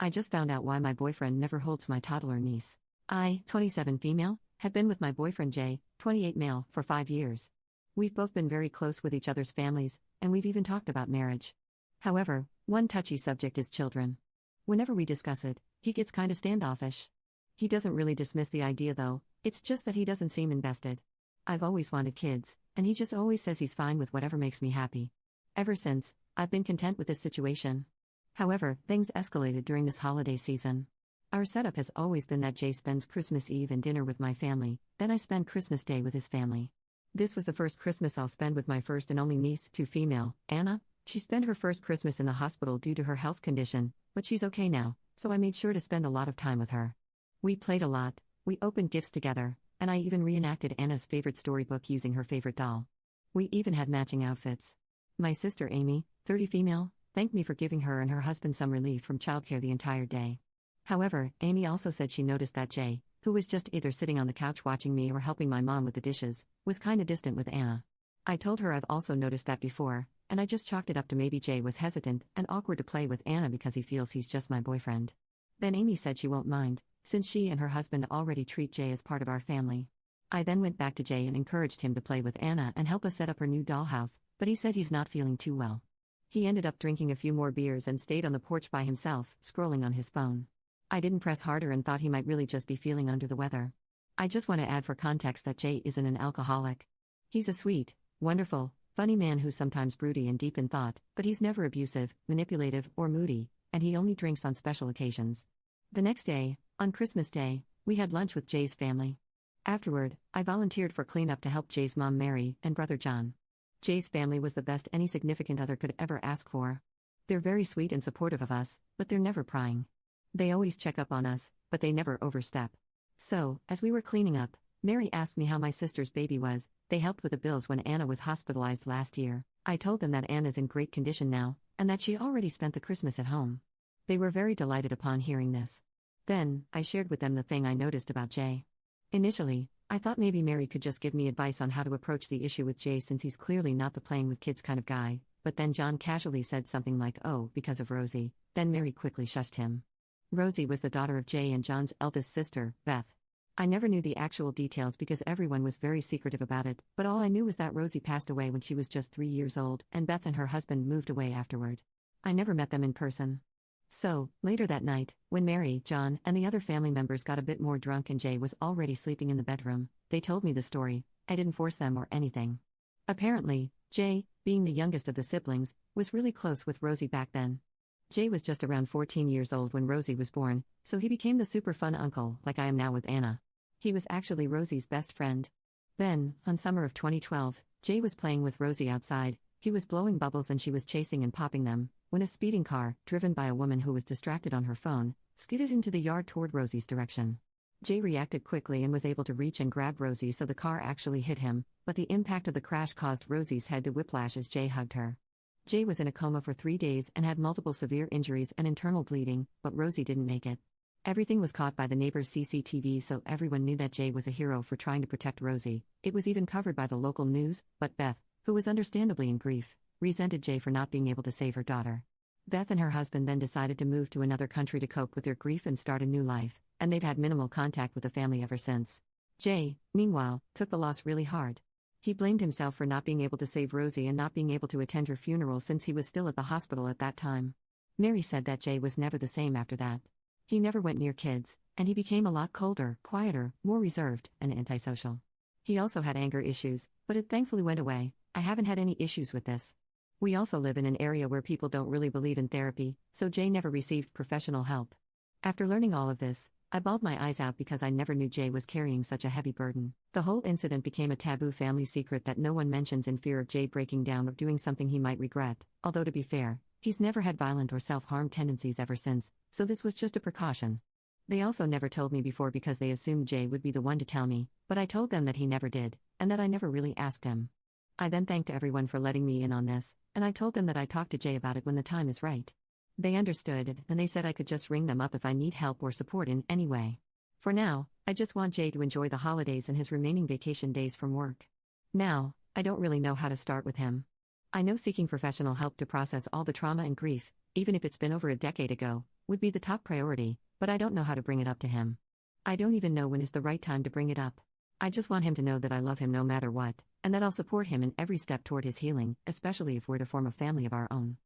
I just found out why my boyfriend never holds my toddler niece. I, 27 female, have been with my boyfriend Jay, 28 male, for 5 years. We've both been very close with each other's families, and we've even talked about marriage. However, one touchy subject is children. Whenever we discuss it, he gets kinda standoffish. He doesn't really dismiss the idea though, it's just that he doesn't seem invested. I've always wanted kids, and he just always says he's fine with whatever makes me happy. Ever since, I've been content with this situation. However, things escalated during this holiday season. Our setup has always been that Jay spends Christmas Eve and dinner with my family, then I spend Christmas Day with his family. This was the first Christmas I'll spend with my first and only niece, 2 female, Anna. She spent her first Christmas in the hospital due to her health condition, but she's okay now, so I made sure to spend a lot of time with her. We played a lot, we opened gifts together, and I even reenacted Anna's favorite storybook using her favorite doll. We even had matching outfits. My sister Amy, 30 female, thanked me for giving her and her husband some relief from childcare the entire day. However, Amy also said she noticed that Jay, who was just either sitting on the couch watching me or helping my mom with the dishes, was kinda distant with Anna. I told her I've also noticed that before, and I just chalked it up to maybe Jay was hesitant and awkward to play with Anna because he feels he's just my boyfriend. Then Amy said she won't mind, since she and her husband already treat Jay as part of our family. I then went back to Jay and encouraged him to play with Anna and help us set up her new dollhouse, but he said he's not feeling too well. He ended up drinking a few more beers and stayed on the porch by himself, scrolling on his phone. I didn't press harder and thought he might really just be feeling under the weather. I just want to add for context that Jay isn't an alcoholic. He's a sweet, wonderful, funny man who's sometimes broody and deep in thought, but he's never abusive, manipulative, or moody, and he only drinks on special occasions. The next day, on Christmas Day, we had lunch with Jay's family. Afterward, I volunteered for cleanup to help Jay's mom Mary and brother John. Jay's family was the best any significant other could ever ask for. They're very sweet and supportive of us, but they're never prying. They always check up on us, but they never overstep. So, as we were cleaning up, Mary asked me how my sister's baby was. They helped with the bills when Anna was hospitalized last year. I told them that Anna's in great condition now, and that she already spent the Christmas at home. They were very delighted upon hearing this. Then, I shared with them the thing I noticed about Jay. Initially, I thought maybe Mary could just give me advice on how to approach the issue with Jay since he's clearly not the playing with kids kind of guy, but then John casually said something like, "Oh, because of Rosie," then Mary quickly shushed him. Rosie was the daughter of Jay and John's eldest sister, Beth. I never knew the actual details because everyone was very secretive about it, but all I knew was that Rosie passed away when she was just 3 years old, and Beth and her husband moved away afterward. I never met them in person. So, later that night, when Mary, John, and the other family members got a bit more drunk and Jay was already sleeping in the bedroom, they told me the story. I didn't force them or anything. Apparently, Jay, being the youngest of the siblings, was really close with Rosie back then. Jay was just around 14 years old when Rosie was born, so he became the super fun uncle, like I am now with Anna. He was actually Rosie's best friend. Then, on summer of 2012, Jay was playing with Rosie outside. He was blowing bubbles and she was chasing and popping them, when a speeding car, driven by a woman who was distracted on her phone, skidded into the yard toward Rosie's direction. Jay reacted quickly and was able to reach and grab Rosie so the car actually hit him, but the impact of the crash caused Rosie's head to whiplash as Jay hugged her. Jay was in a coma for 3 days and had multiple severe injuries and internal bleeding, but Rosie didn't make it. Everything was caught by the neighbor's CCTV, so everyone knew that Jay was a hero for trying to protect Rosie. It was even covered by the local news, but Beth, who was understandably in grief, resented Jay for not being able to save her daughter. Beth and her husband then decided to move to another country to cope with their grief and start a new life, and they've had minimal contact with the family ever since. Jay, meanwhile, took the loss really hard. He blamed himself for not being able to save Rosie and not being able to attend her funeral since he was still at the hospital at that time. Mary said that Jay was never the same after that. He never went near kids, and he became a lot colder, quieter, more reserved, and antisocial. He also had anger issues, but it thankfully went away. I haven't had any issues with this. We also live in an area where people don't really believe in therapy, so Jay never received professional help. After learning all of this, I bawled my eyes out because I never knew Jay was carrying such a heavy burden. The whole incident became a taboo family secret that no one mentions in fear of Jay breaking down or doing something he might regret, although to be fair, he's never had violent or self-harm tendencies ever since, so this was just a precaution. They also never told me before because they assumed Jay would be the one to tell me, but I told them that he never did, and that I never really asked him. I then thanked everyone for letting me in on this, and I told them that I'd talk to Jay about it when the time is right. They understood, and they said I could just ring them up if I need help or support in any way. For now, I just want Jay to enjoy the holidays and his remaining vacation days from work. Now, I don't really know how to start with him. I know seeking professional help to process all the trauma and grief, even if it's been over a decade ago, would be the top priority, but I don't know how to bring it up to him. I don't even know when is the right time to bring it up. I just want him to know that I love him no matter what, and that I'll support him in every step toward his healing, especially if we're to form a family of our own.